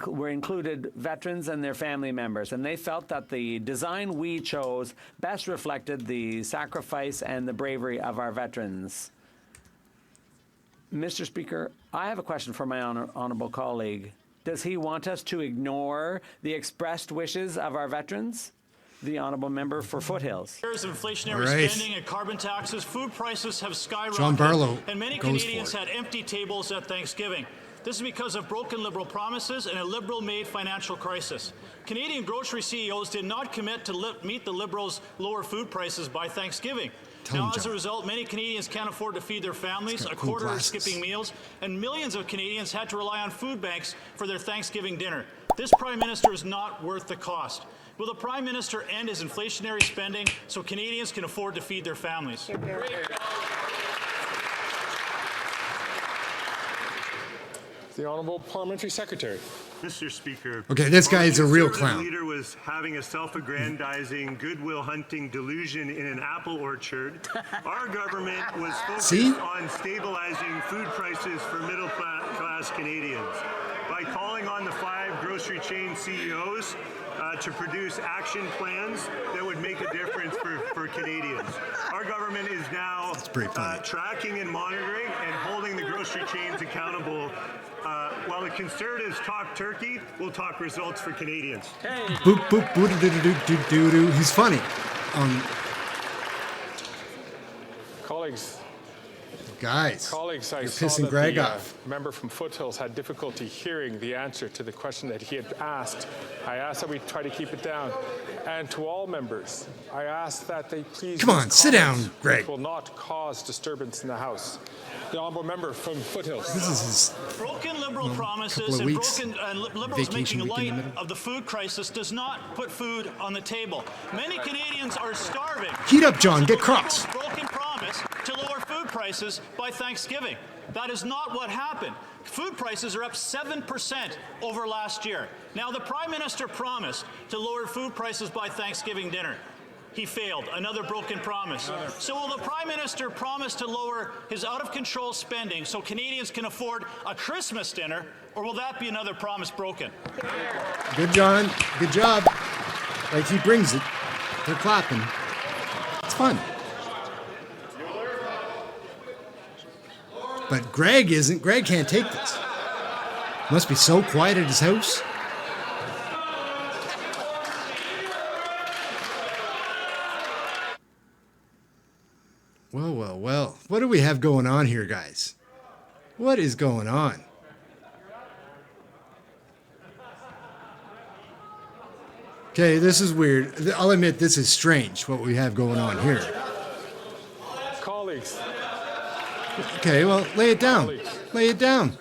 were included veterans and their family members, and they felt that the design we chose best reflected the sacrifice and the bravery of our veterans. Mr. Speaker, I have a question for my honourable colleague. Does he want us to ignore the expressed wishes of our veterans? The honourable member for Foothills. Years of inflationary spending and carbon taxes, food prices have skyrocketed, John Barlow and many goes Canadians for it. had empty tables at Thanksgiving. This is because of broken Liberal promises and a Liberal-made financial crisis. Canadian grocery CEOs did not commit to meet the Liberals' lower food prices by Thanksgiving. Now, as a result, many Canadians can't afford to feed their families, a quarter are skipping meals, and millions of Canadians had to rely on food banks for their Thanksgiving dinner. This Prime Minister is not worth the cost. Will the Prime Minister end his inflationary spending so Canadians can afford to feed their families? The Honourable Parliamentary Secretary. Mr. Speaker. Okay, this guy is a real clown. The leader was having a self-aggrandizing, goodwill-hunting delusion in an apple orchard. Our government was focused on stabilizing food prices for middle-class Canadians by calling on the 5 grocery chain CEOs to produce action plans that would make a difference for Canadians. Our government is now tracking and monitoring and holding the grocery chains accountable. While the Conservatives talk turkey, we'll talk results for Canadians. Hey. Boop, boop, boop, doo, doo, doo, doo, doo. He's funny. Colleagues. Guys, colleagues, I you're saw pissing that Greg the off. Member from Foothills had difficulty hearing the answer to the question that he had asked. I asked that we try to keep it down. And to all members, I ask that they please... Come on, sit down, Greg. Which will not cause disturbance in the House. The Honourable Member from Foothills. This is his broken Liberal promises and broken Liberals making light of the food crisis does not put food on the table. Many Canadians are starving. Heat up, John. Get cross. Broken promise to lower food prices by Thanksgiving. That is not what happened. Food prices are up 7% over last year. Now, the Prime Minister promised to lower food prices by Thanksgiving dinner. He failed. Another broken promise. So will the Prime Minister promise to lower his out-of-control spending so Canadians can afford a Christmas dinner, or will that be another promise broken? Good, John. Good job. Like, he brings it. They're clapping. It's fun. But Greg isn't. Greg can't take this. Must be so quiet at his house. Well, well, well. What do we have going on here, guys? What is going on? Okay, this is weird. I'll admit this is strange, what we have going on here. Colleagues. Okay, well, lay it down. Lay it down.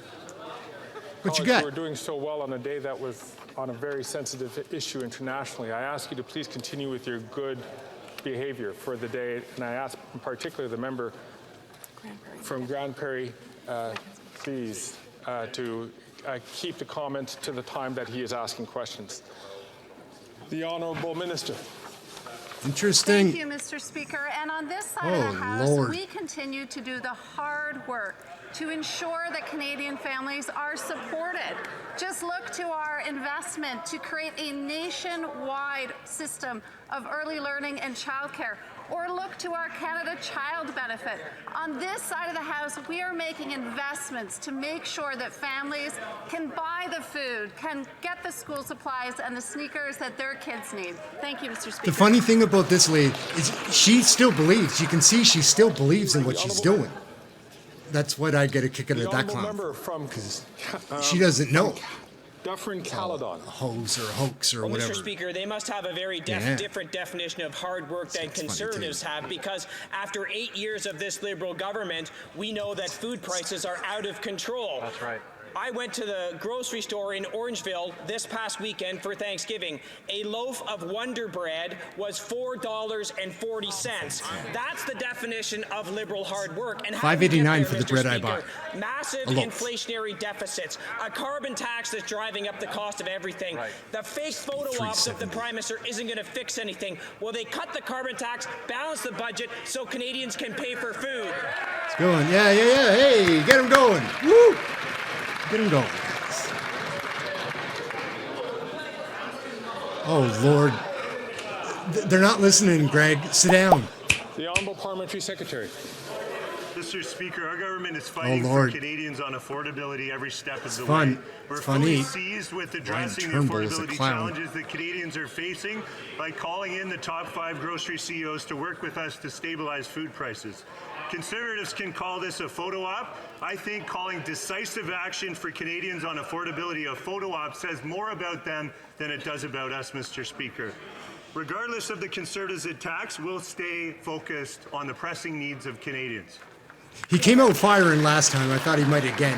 What you got? We're doing so well on a day that was on a very sensitive issue internationally. I ask you to please continue with your good behavior for the day, and I ask in particular the member from Grand Prairie, please, to keep the comment to the time that he is asking questions. The Honourable Minister. Interesting. Thank you, Mr. Speaker. And on this side of the House, Lord. we continue to do the hard work to ensure that Canadian families are supported. Just look to our investment to create a nationwide system of early learning and childcare, or look to our Canada Child Benefit. On this side of the House, we are making investments to make sure that families can buy the food, can get the school supplies and the sneakers that their kids need. Thank you, Mr. Speaker. The funny thing about this lady is she still believes. You can see she still believes in what she's doing. That's what I get a kick out of that clown. Because she doesn't know. Dufferin Caledon. A hoax or a hoax or whatever. Mr. Speaker, they must have a very different definition of hard work than Conservatives have, because after 8 years of this Liberal government, we know that food prices are out of control. That's right. I went to the grocery store in Orangeville this past weekend for Thanksgiving. A loaf of Wonder Bread was $4.40. That's the definition of Liberal hard work. And $5.89 for the bread I bought. Massive inflationary deficits, a carbon tax that's driving up the cost of everything. Right. The fake photo ops of the Prime Minister isn't going to fix anything. Well, they cut the carbon tax, balance the budget so Canadians can pay for food. It's going. Yeah. Hey, get him going. Woo! Get him going. Oh, Lord. They're not listening, Greg. Sit down. The Honourable Parliamentary Secretary. Mr. Speaker, our government is fighting for Canadians on affordability every step of the fun. way. We're It's fully funny. seized with addressing the Turnbull is a affordability clown. challenges that Canadians are facing by calling in the top 5 grocery CEOs to work with us to stabilize food prices. Conservatives can call this a photo op. I think calling decisive action for Canadians on affordability a photo op says more about them than it does about us, Mr. Speaker. Regardless of the Conservatives' attacks, we'll stay focused on the pressing needs of Canadians. He came out firing last time. I thought he might again.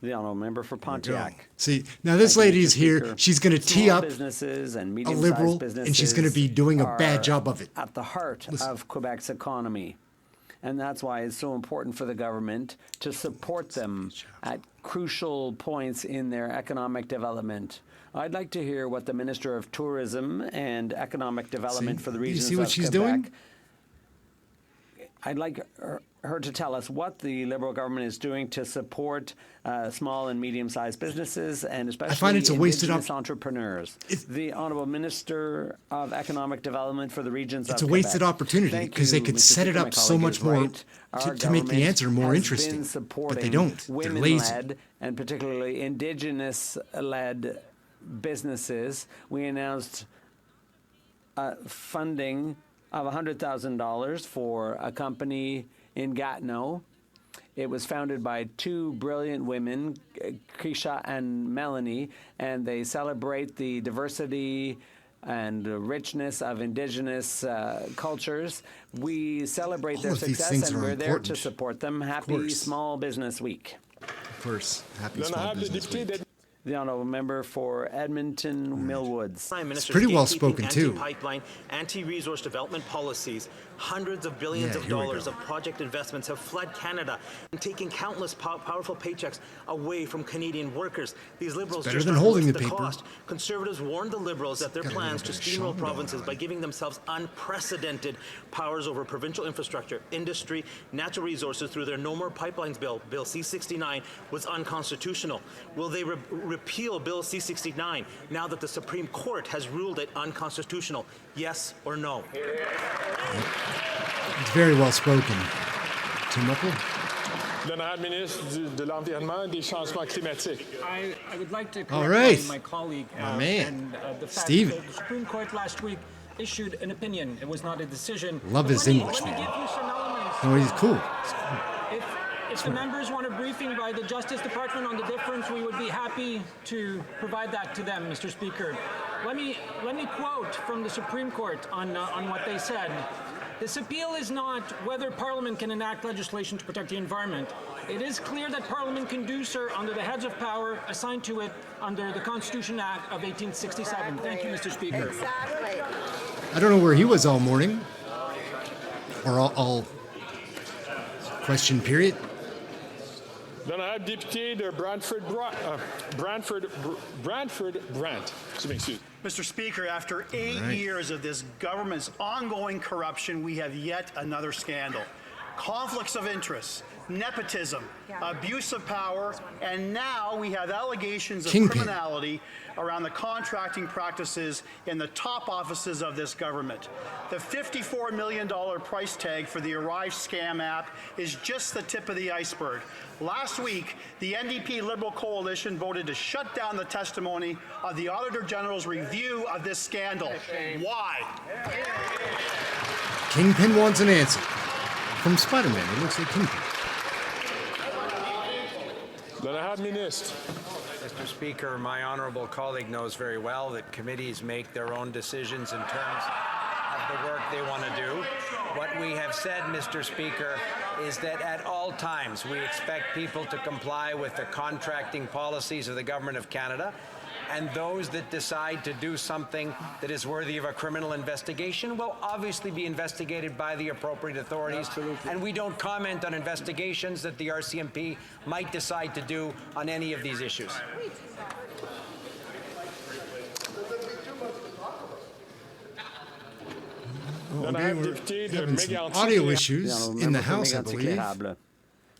The honourable member for Pontiac. See, now this lady's here. Speaker. She's going to tee Small up businesses and a medium-sized Liberal, businesses and she's going to be doing a bad are job of it. At the heart of Quebec's economy. And that's why it's so important for the government to support them at crucial points in their economic development. I'd like to hear what the Minister of Tourism and Economic Development for the regions see what of she's Quebec. doing? I'd like her to tell us what the Liberal government is doing to support small and medium-sized businesses and especially find it's a wasted Indigenous entrepreneurs. The Honourable Minister of Economic Development for the regions of It's a Quebec. wasted opportunity because they could set it up so much more to make the answer more interesting, but they don't. They're lazy. Women-led and particularly Indigenous-led businesses. We announced funding of $100,000 for a company in Gatineau. It was founded by two brilliant women, Krisha and Melanie, and they celebrate the diversity and richness of Indigenous cultures. We celebrate All their of these success, things and are we're there to important. support them. Happy Small Business Week. Of course, happy Small Business Week. The honourable member for Edmonton Millwoods. Prime Minister's pretty well gatekeeping, spoken, too. Anti-pipeline, anti-resource development policies. Hundreds of billions of dollars of project investments have fled Canada and taken countless powerful paychecks away from Canadian workers. These Liberals better just than aren't holding worth the paper. cost. Conservatives warned the Liberals that their plans to steamroll provinces by giving themselves unprecedented powers over provincial infrastructure, industry, natural resources through their No More Pipelines bill, Bill C-69, was unconstitutional. Will they repeal Bill C-69 now that the Supreme Court has ruled it unconstitutional? Yes or no? It's very well spoken. Tim Muckle? L'honorable ministre de l'Environnement et des Changements Climatiques. I would like to All correct right. my colleague My man. and the fact Steven. that the Supreme Court last week issued an opinion. It was not a decision. Love his English, Let me man. give you some elements. No, he's cool. If the members want a briefing by the Justice Department on the difference, we would be happy to provide that to them, Mr. Speaker. Let me quote from the Supreme Court on what they said. This appeal is not whether Parliament can enact legislation to protect the environment. It is clear that Parliament can do so under the heads of power assigned to it under the Constitution Act of 1867. Thank you, Mr. Speaker. Exactly. I don't know where he was all morning or all question period. L'honorable député de Brantford-Brant. Je m'excuse. Mr. Speaker, after 8 years of this government's ongoing corruption, we have yet another scandal. Conflicts of interest, nepotism, abuse of power, and now we have allegations of criminality around the contracting practices in the top offices of this government. The $54 million price tag for the Arrive scam app is just the tip of the iceberg. Last week, the NDP Liberal Coalition voted to shut down the testimony of the Auditor General's review of this scandal. Why? Kingpin wants an answer. From Spider-Man, it looks like Kingpin. L'honorable ministre. Mr. Speaker, my honourable colleague knows very well that committees make their own decisions in terms of the work they want to do. What we have said, Mr. Speaker, is that at all times we expect people to comply with the contracting policies of the Government of Canada, and those that decide to do something that is worthy of a criminal investigation will obviously be investigated by the appropriate authorities. Absolutely. And we don't comment on investigations that the RCMP might decide to do on any of these issues. We're having some audio issues in the House, I believe.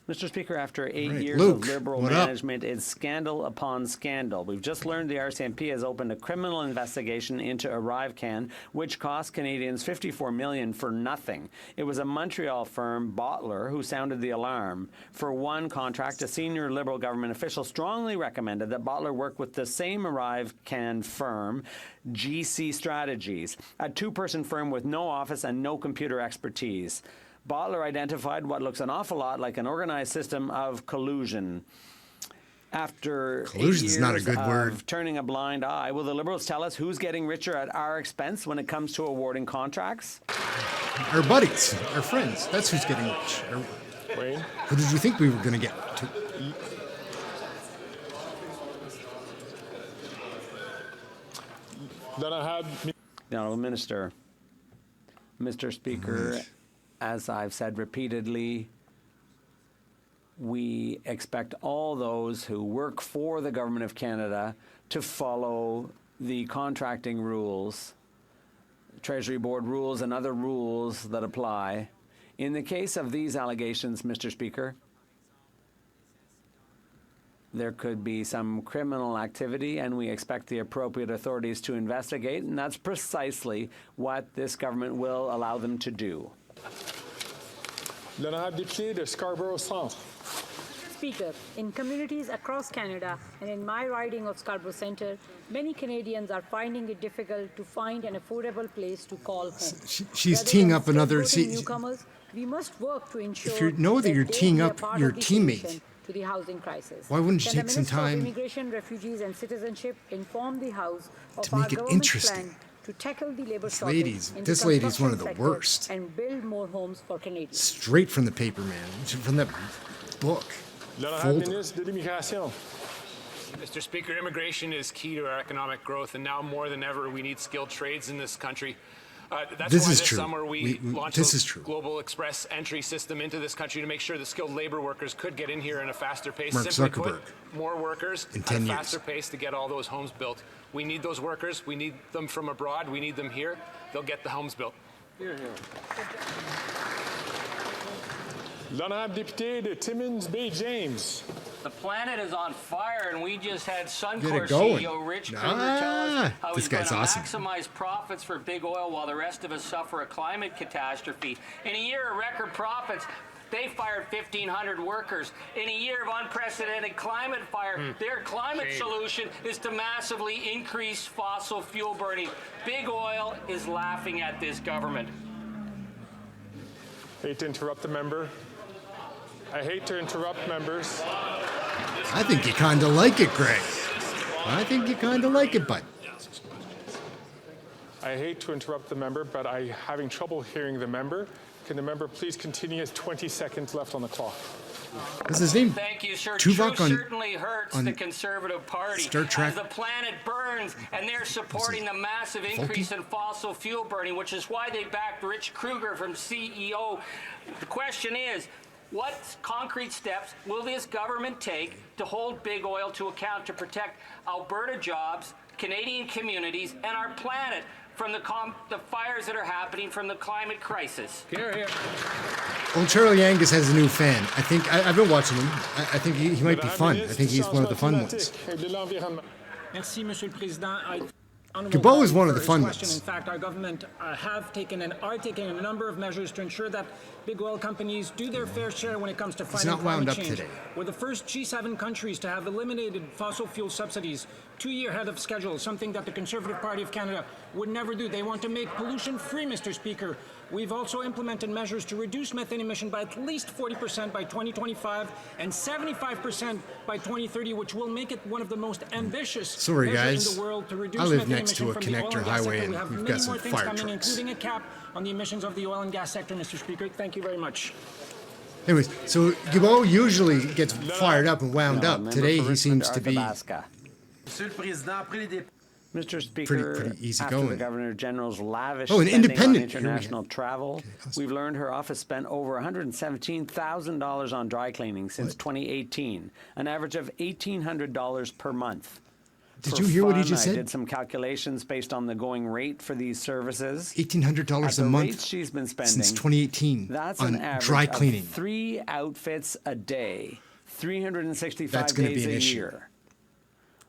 Mr. Speaker, after 8 Right. years Luke, of Liberal what up? management, it's scandal upon scandal. We've just learned the RCMP has opened a criminal investigation into ArriveCan, which cost Canadians $54 million for nothing. It was a Montreal firm, Bottler, who sounded the alarm. For one contract, a senior Liberal government official strongly recommended that Bottler work with the same ArriveCan firm, GC Strategies, a two-person firm with no office and no computer expertise. Bottler identified what looks an awful lot like an organized system of collusion. After 8 Collusion's years not a good of word. turning a blind eye, will the Liberals tell us who's getting richer at our expense when it comes to awarding contracts? Our buddies, our friends. That's who's getting rich. Wayne? Who did you think we were going to get to? Then I had... The Honourable Minister. Mr. Speaker, as I've said repeatedly, we expect all those who work for the Government of Canada to follow the contracting rules, Treasury Board rules and other rules that apply. In the case of these allegations, Mr. Speaker, there could be some criminal activity, and we expect the appropriate authorities to investigate, and that's precisely what this government will allow them to do. L'honorable député de Scarborough Centre. Speaker, in communities across Canada and in my riding of Scarborough Centre, many Canadians are finding it difficult to find an affordable place to call home. She's teeing up another. See, newcomers, we must work to ensure if you know that you're teeing up your teammate, to the housing crisis. why wouldn't you Can take the some Minister of time Immigration, Refugees and Citizenship inform the House of to our make it government's interesting? plan to tackle the labor This shortage in this the lady's one of the construction sector worst. and build more homes for Canadians. Straight from the paper, man. From that book. L'honorable Folder. ministre de l'Immigration. Mr. Speaker, immigration is key to our economic growth, and now more than ever, we need skilled trades in this country. That's This why is this true. summer we launched this a is true. global express entry system into this country to make sure that skilled labor workers could get in here in a faster pace. Mark Simply Zuckerberg. put, more workers In at 10 a years. faster pace to get all those homes built. We need those workers. We need them from abroad. We need them here. They'll get the homes built. Here, here. L'honorable député de Timmins Bay James. The planet is on fire, and we just had Get Suncor it going. CEO Rich Kruger tell us how This he's going guy's to awesome. maximize profits for big oil while the rest of us suffer a climate catastrophe. In a year of record profits, they fired 1,500 workers. In a year of unprecedented climate fire, their climate solution is to massively increase fossil fuel burning. Big oil is laughing at this government. Hate to interrupt the member. I hate to interrupt members. I think you kind of like it, Greg. I think you kind of like it, bud. I hate to interrupt the member, but I'm having trouble hearing the member. Can the member please continue? He has 20 seconds left on the clock. What's his name? Thank you, sir. Tuvok Truth on- certainly hurts on the Conservative Party Star Trek. as the planet burns, and they're supporting the massive increase in fossil fuel burning, which is why they backed Rich Kruger from CEO. The question is, what concrete steps will this government take to hold big oil to account to protect Alberta jobs, Canadian communities, and our planet from the fires that are happening from the climate crisis? Here, here. Well, Charlie Angus has a new fan. I think I've been watching him. I think he might be fun. I think he's one of the fun ones. Merci, Monsieur le Président. Gabot is one of the for his fun question. ones. In fact, our government have taken and are taking a number of measures to ensure that big oil companies do their fair share when it comes to fighting not wound climate up change. today. We're the first G7 countries to have eliminated fossil fuel subsidies 2 years ahead of schedule, something that the Conservative Party of Canada would never do. They want to make pollution free, Mr. Speaker. We've also implemented measures to reduce methane emission by at least 40% by 2025 and 75% by 2030, which will make it one of the most ambitious Sorry, measures guys. in the world to reduce I live methane next to emission a from the oil connector and gas highway, sector. and We have we've many got some more things fire coming, trucks. including a cap on the emissions of the oil and gas sector, Mr. Speaker. Thank you very much. Anyways, so Gabot usually gets fired up and wound up. Today he seems to be Mr. Speaker, pretty easy after going. the Governor General's lavish Oh, an spending independent. on Here we international travel, we've learned her office spent over $117,000 on dry cleaning since 2018, an average of $1,800 per month. Did you hear what he just I said? did some calculations based on the going rate for these services. $1,800 a month rates she's been spending since 2018 that's on an average dry cleaning. Of 3 outfits a day, 365 That's gonna days be an a issue. year.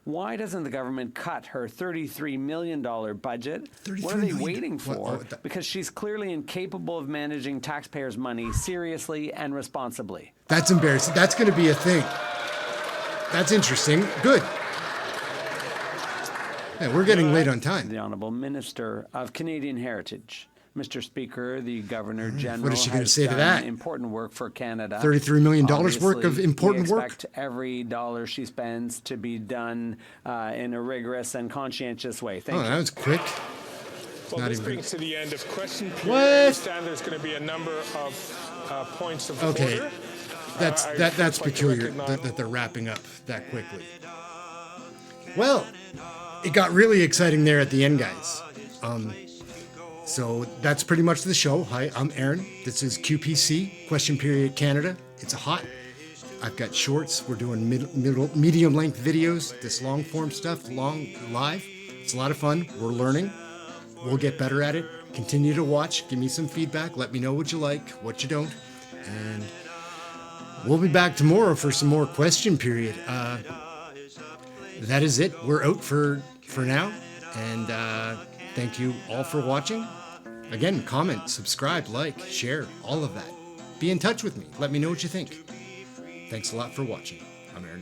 Why doesn't the government cut her $33 million budget? What are they waiting for? Because she's clearly incapable of managing taxpayers' money seriously and responsibly. That's embarrassing. That's going to be a thing. That's interesting. Good. Yeah, we're getting late on time. The Honourable Minister of Canadian Heritage. Mr. Speaker, the Governor General What is she going to has say to done that? important work for Canada. $33 million worth of Obviously, important we work? expect every dollar she spends to be done in a rigorous and conscientious way. Thank you. That was quick. Well, Not this even- brings to the end of question period. What? I understand there's going to be a number of points of Okay. order. That's I'd that's like to peculiar recognize- that they're wrapping up that quickly. Well, it got really exciting there at the end, guys. So that's pretty much the show. Hi, I'm Ehren. This is QPC, Question Period Canada. It's a hot. I've got shorts. We're doing medium length videos. This long form stuff, live. It's a lot of fun. We're learning. We'll get better at it. Continue to watch. Give me some feedback. Let me know what you like, what you don't. And we'll be back tomorrow for some more Question Period. That is it. We're out for now. And thank you all for watching. Again, comment, subscribe, like, share, all of that. Be in touch with me. Let me know what you think. Thanks a lot for watching. I'm Ehren.